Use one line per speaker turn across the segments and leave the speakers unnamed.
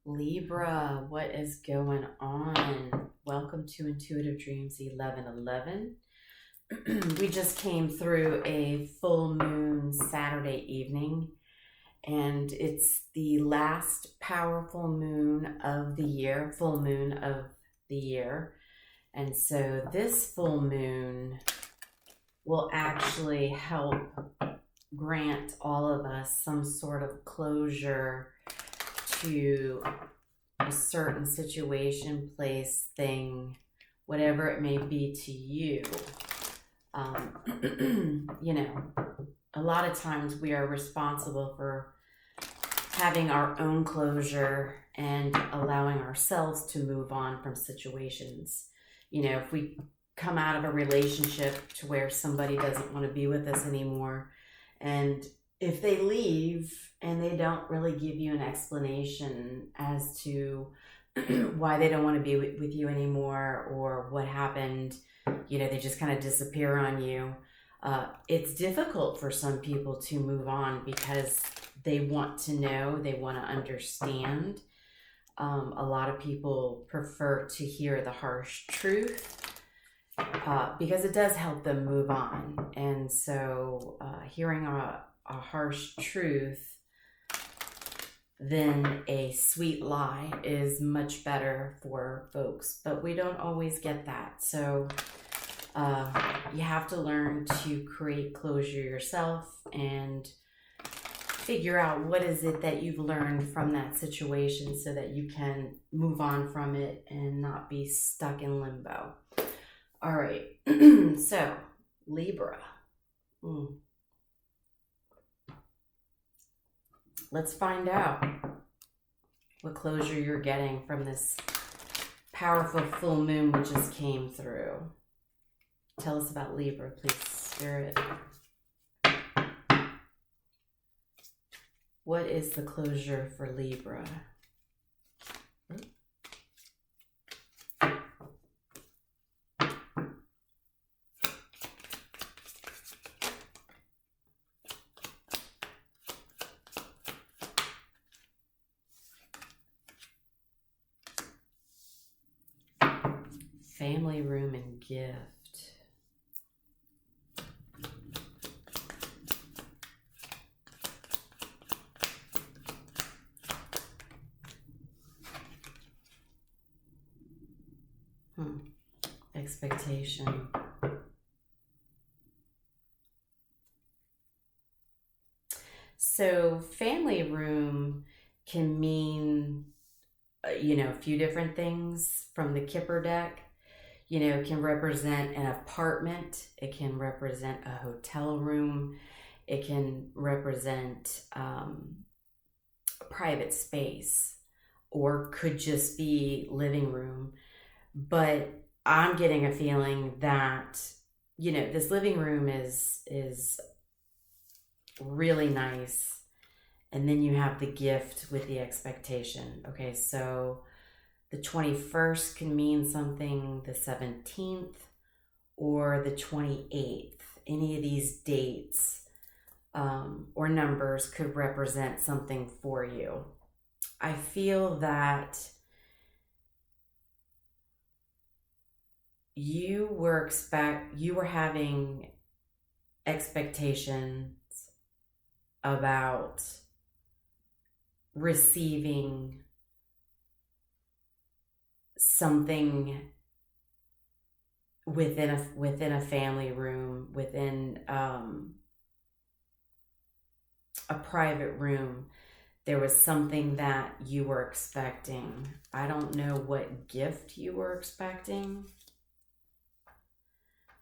Libra, what is going on? Welcome to Intuitive Dreams 1111. We just came through a full moon Saturday evening, and it's the last powerful moon of the year, full moon of the year. And so this full moon will actually help grant all of us some sort of closure to a certain situation, place, thing, whatever it may be to you. You know, a lot of times we are responsible for having our own closure and allowing ourselves to move on from situations. You know, if we come out of a relationship to where somebody doesn't want to be with us anymore, and if they leave and they don't really give you an explanation as to why they don't want to be with you anymore or what happened, you know, they just kind of disappear on you. It's difficult for some people to move on because they want to know, they want to understand. A lot of people prefer to hear the harsh truth because it does help them move on. And so hearing a harsh truth than a sweet lie is much better for folks, but we don't always get that. So you have to learn to create closure yourself and figure out what is it that you've learned from that situation so that you can move on from it and not be stuck in limbo. All right, so Libra. Let's find out what closure you're getting from this powerful full moon we just came through. Tell us about Libra, please, Spirit. What is the closure for Libra? Family, room, and gift. Expectation. So family room can mean, a few different things from the Kipper deck. You know, it can represent an apartment. It can represent a hotel room. It can represent a private space, or could just be living room. But I'm getting a feeling that, this living room is really nice. And then you have the gift with the expectation. Okay, so the 21st can mean something, the 17th or the 28th. Any of these dates or numbers could represent something for you. I feel that you were having expectations about receiving something within a family room, within a private room. There was something that you were expecting. I don't know what gift you were expecting,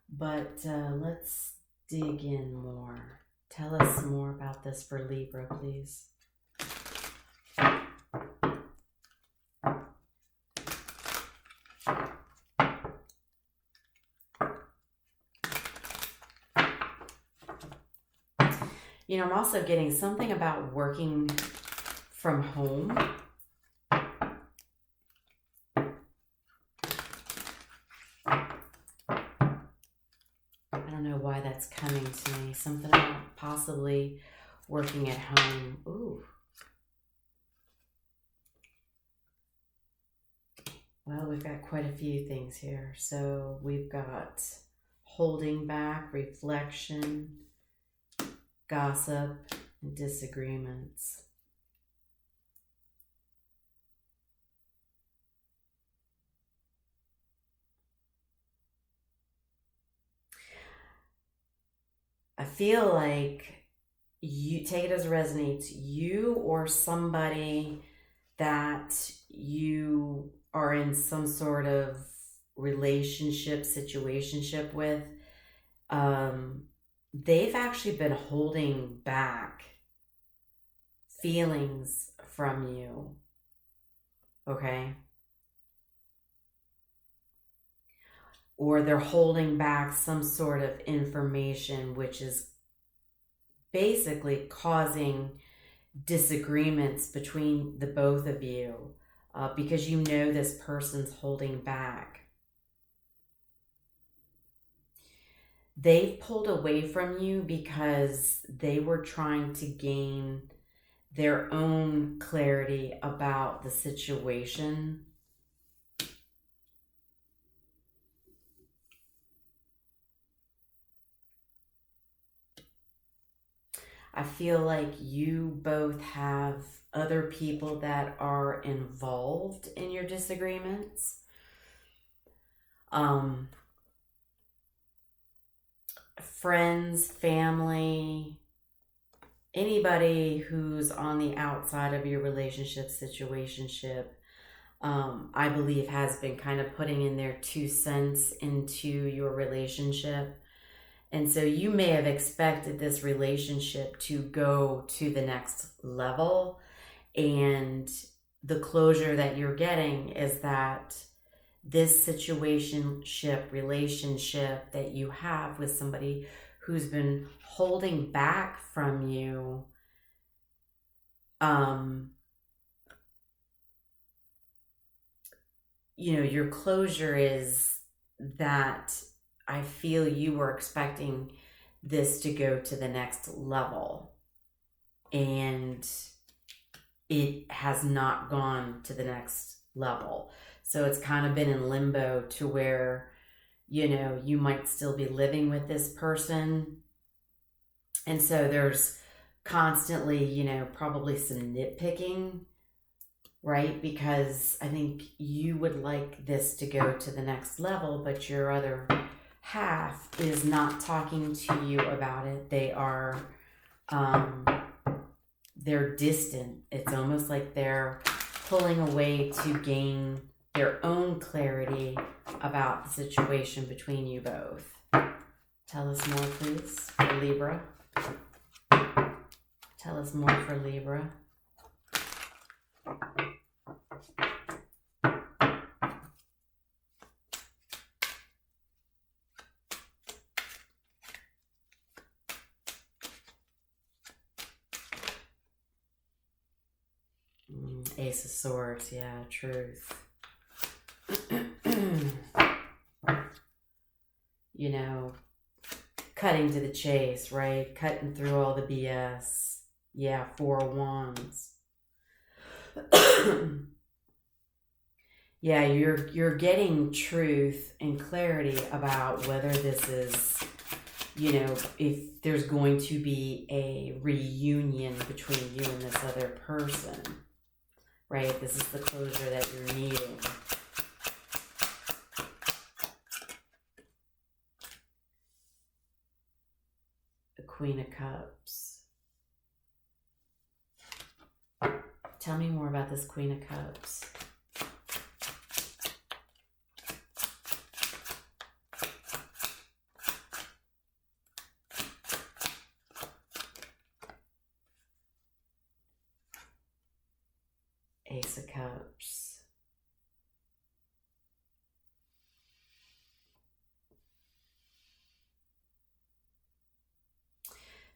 but let's dig in more. Tell us more about this for Libra, please. I'm also getting something about working from home. I don't know why that's coming to me. Something about possibly working at home. Ooh. Well, we've got quite a few things here. So we've got holding back, reflection, gossip, and disagreements. I feel like, you take it as it resonates, you or somebody that you are in some sort of relationship, situationship with, they've actually been holding back feelings from you, okay? Or they're holding back some sort of information, which is basically causing disagreements between the both of you, because you know this person's holding back. They've pulled away from you because they were trying to gain their own clarity about the situation. I feel like you both have other people that are involved in your disagreements. Friends, family, anybody who's on the outside of your relationship, situationship, I believe has been kind of putting in their 2 cents into your relationship. And so you may have expected this relationship to go to the next level. And the closure that you're getting is that this situationship, relationship that you have with somebody who's been holding back from you, your closure is that I feel you were expecting this to go to the next level, and it has not gone to the next level. So it's kind of been in limbo to where, you might still be living with this person. And so there's constantly, probably some nitpicking, right? Because I think you would like this to go to the next level, but your other half is not talking to you about it. They're distant. It's almost like they're pulling away to gain their own clarity about the situation between you both. Tell us more, please, for Libra. Tell us more for Libra. Ace of Swords, yeah, truth. Cutting to the chase, right? Cutting through all the BS. Yeah, 4 of Wands. Yeah, you're getting truth and clarity about whether this is, if there's going to be a reunion between you and this other person, right? This is the closure that you're needing. The Queen of Cups. Tell me more about this Queen of Cups. Ace of Cups.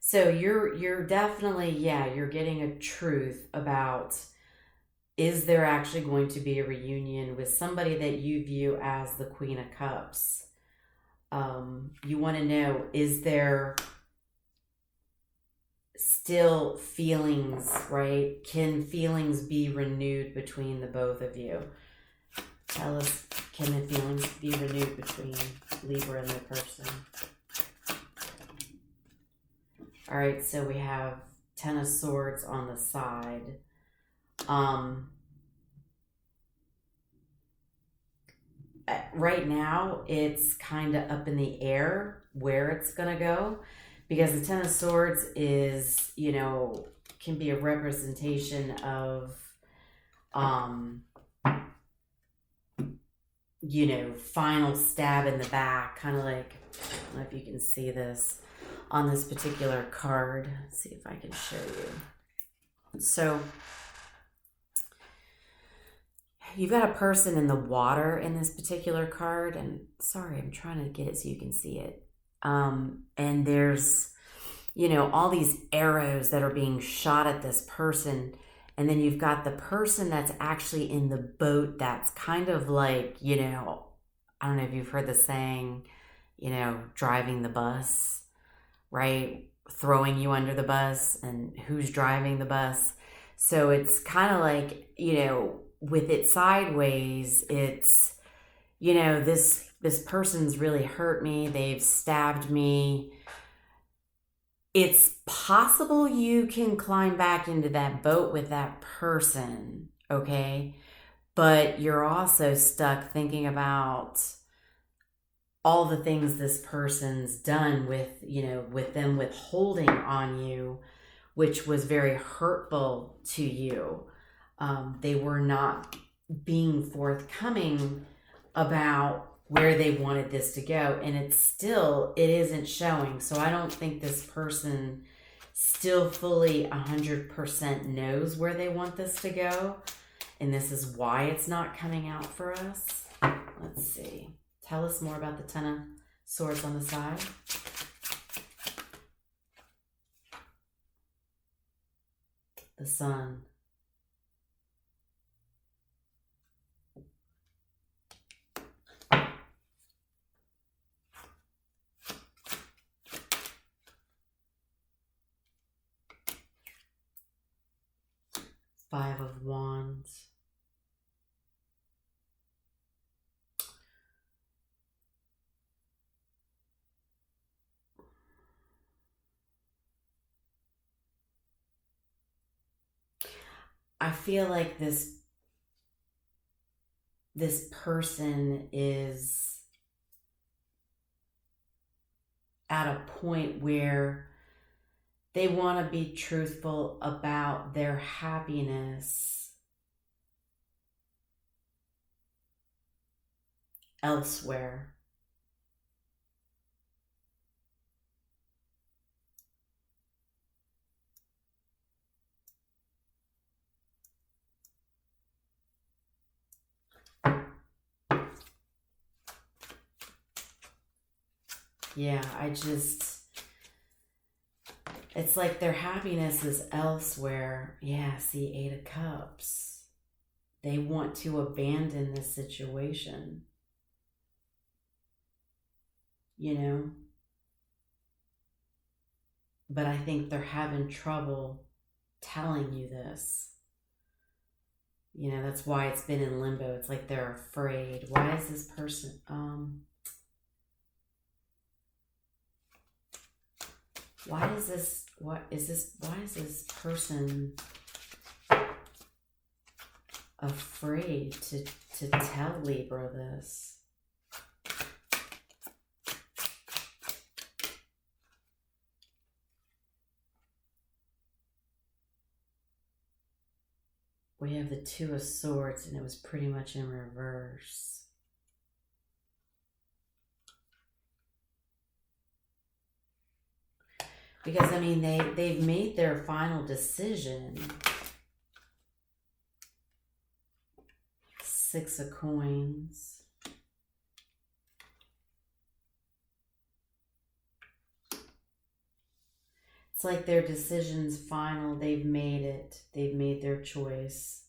So you're definitely, you're getting a truth about, is there actually going to be a reunion with somebody that you view as the Queen of Cups? You want to know, is there still feelings, right? Can feelings be renewed between the both of you? Tell us, can the feelings be renewed between Libra and the person? All right, so we have Ten of Swords on the side. Right now, it's kind of up in the air where it's going to go, because the Ten of Swords is, you know, can be a representation of, you know, final stab in the back, kind of like, I don't know if you can see this on this particular card. Let's see if I can show you. So you've got a person in the water in this particular card, and sorry, I'm trying to get it so you can see it. And there's, you know, all these arrows that are being shot at this person. And then you've got the person that's actually in the boat that's kind of like, you know, I don't know if you've heard the saying, you know, driving the bus, right? Throwing you under the bus, and who's driving the bus. So it's kind of like, you know, with it sideways, it's, you know, this person's really hurt me. They've stabbed me. It's possible you can climb back into that boat with that person, okay? But you're also stuck thinking about all the things this person's done with, you know, with them withholding on you, which was very hurtful to you. They were not being forthcoming about where they wanted this to go, and it isn't showing. So I don't think this person still fully 100% knows where they want this to go, and this is why it's not coming out for us. Let's see. Tell us more about the Ten of Swords on the side. The Sun. Five of Wands. I feel like this person is at a point where they want to be truthful about their happiness elsewhere. Yeah, it's like their happiness is elsewhere. Yeah, see, Eight of Cups. They want to abandon this situation. You know? But I think they're having trouble telling you this. You know, that's why it's been in limbo. It's like they're afraid. Why is this person... why is this person afraid to tell Libra this? We have the Two of Swords, and it was pretty much in reverse. Because, I mean, they've made their final decision. Six of Coins. It's like their decision's final. They've made it. They've made their choice.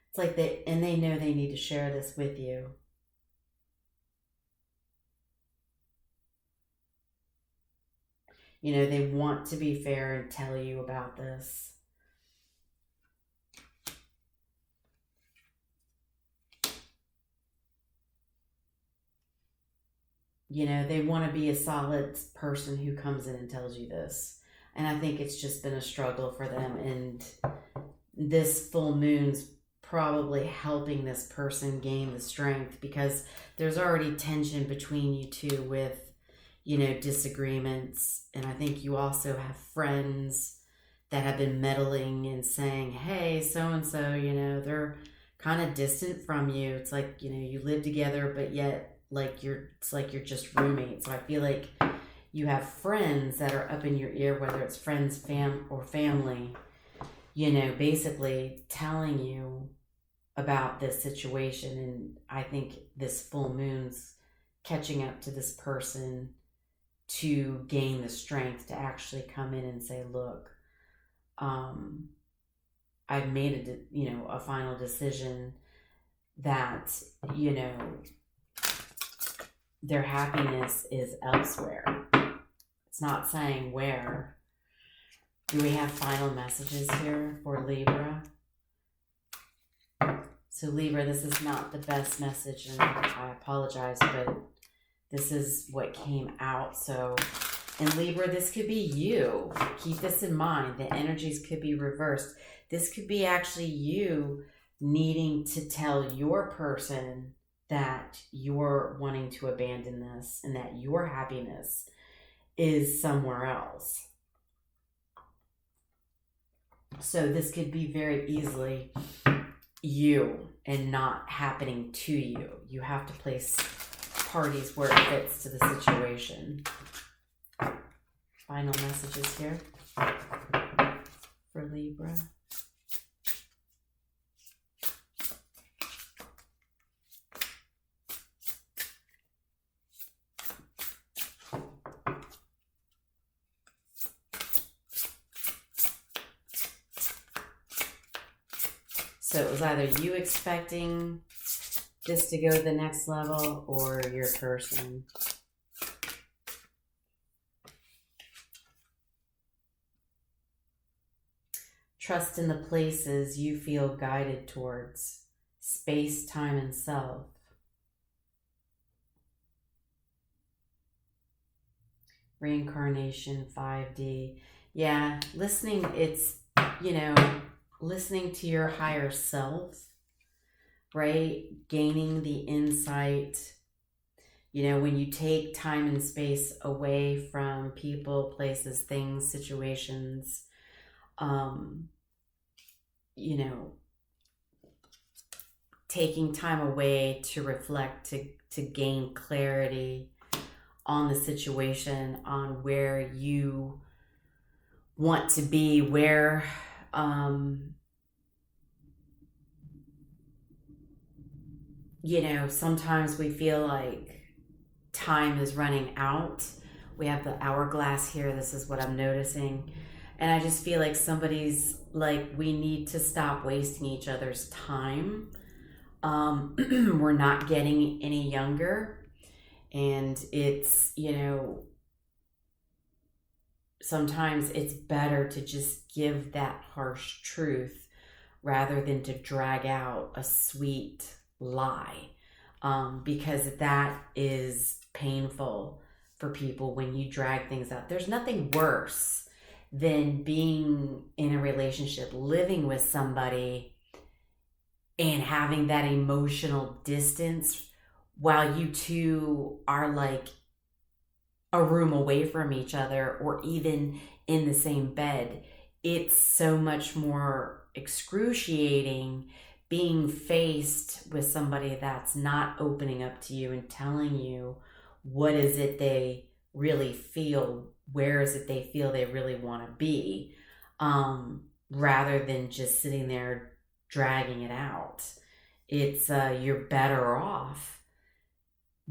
It's like they know they need to share this with you. You know, they want to be fair and tell you about this. You know, they want to be a solid person who comes in and tells you this. And I think it's just been a struggle for them. And this full moon's probably helping this person gain the strength, because there's already tension between you two with, you know, disagreements. And I think you also have friends that have been meddling and saying, hey, so-and-so, you know, they're kind of distant from you. It's like, you know, you live together, but yet it's like you're just roommates. So I feel like you have friends that are up in your ear, whether it's friends, or family, you know, basically telling you about this situation. And I think this full moon's catching up to this person to gain the strength to actually come in and say, look, I've made a final decision that, you know, their happiness is elsewhere. It's not saying where. Do we have final messages here for Libra? So Libra, this is not the best message, and I apologize, but this is what came out. So in Libra, this could be you. Keep this in mind. The energies could be reversed. This could be actually you needing to tell your person that you're wanting to abandon this and that your happiness is somewhere else. So this could be very easily you and not happening to you. You have to place parties where it fits to the situation. Final messages here for Libra. So it was either you expecting this to go to the next level or your person. Trust in the places you feel guided towards. Space, time, and self. Reincarnation, 5D. Yeah, listening, it's, you know, listening to your higher self, right? Gaining the insight. You know, when you take time and space away from people, places, things, situations, you know, taking time away to reflect, to gain clarity on the situation, on where you want to be, where you know, sometimes we feel like time is running out. We have the hourglass here. This is what I'm noticing. And I just feel like somebody's like, we need to stop wasting each other's time. We're not getting any younger. And it's, you know, sometimes it's better to just give that harsh truth rather than to drag out a sweet lie, because that is painful for people when you drag things out. There's nothing worse than being in a relationship, living with somebody, and having that emotional distance while you two are like a room away from each other or even in the same bed. It's so much more excruciating being faced with somebody that's not opening up to you and telling you what is it they really feel, where is it they feel they really want to be, rather than just sitting there dragging it out. It's you're better off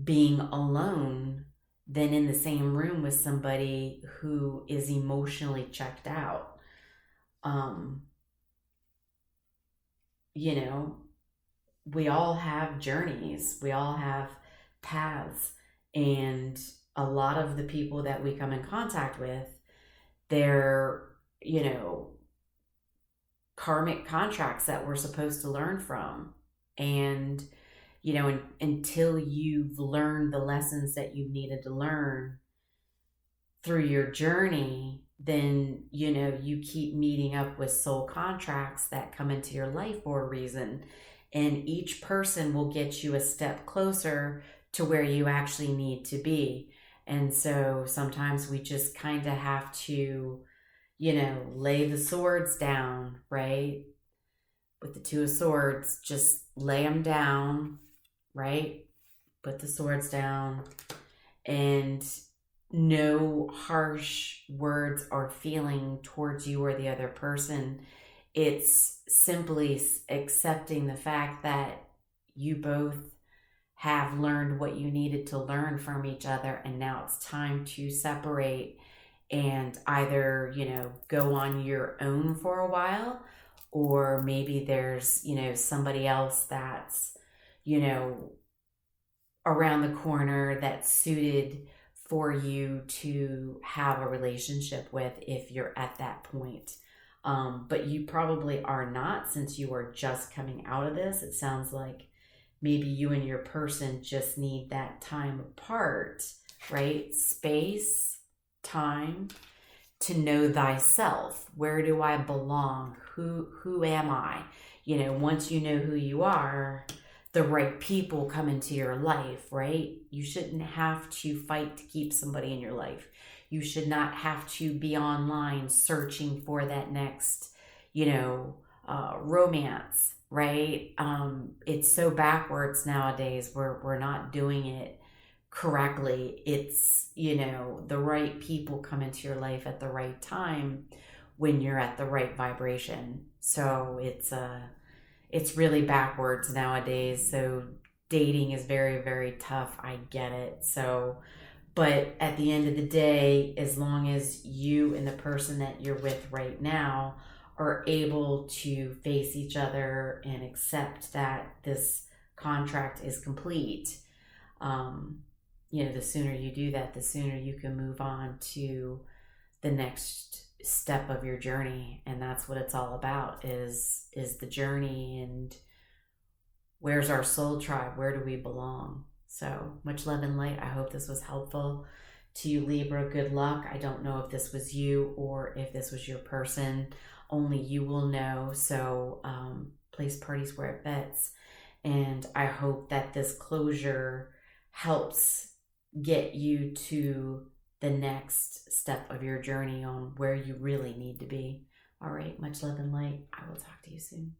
being alone than in the same room with somebody who is emotionally checked out. You know, we all have journeys, we all have paths, and a lot of the people that we come in contact with They're, karmic contracts that we're supposed to learn from. And, until you've learned the lessons that you needed to learn through your journey, then, you keep meeting up with soul contracts that come into your life for a reason. And each person will get you a step closer to where you actually need to be. And so sometimes we just kind of have to, lay the swords down, right? With the Two of Swords, just lay them down, right? Put the swords down, and no harsh words or feeling towards you or the other person. It's simply accepting the fact that you both have learned what you needed to learn from each other, and now it's time to separate and either, go on your own for a while, or maybe there's, somebody else that's, around the corner that's suited for you to have a relationship with if you're at that point. But you probably are not, since you are just coming out of this. It sounds like maybe you and your person just need that time apart, right? Space, time to know thyself. Where do I belong? Who am I? Once you know who you are, the right people come into your life, right? You shouldn't have to fight to keep somebody in your life. You should not have to be online searching for that next, romance, right? It's so backwards nowadays. We're not doing it correctly. It's, the right people come into your life at the right time when you're at the right vibration. So it's really backwards nowadays. So dating is very, very tough. I get it. So, but at the end of the day, as long as you and the person that you're with right now are able to face each other and accept that this contract is complete, the sooner you do that, the sooner you can move on to the next step of your journey. And that's what it's all about, is the journey, and where's our soul tribe? Where do we belong? So much love and light. I hope this was helpful to you, Libra. Good luck. I don't know if this was you or if this was your person. Only you will know. So place parties where it fits. And I hope that this closure helps get you to the next step of your journey on where you really need to be. All right. Much love and light. I will talk to you soon.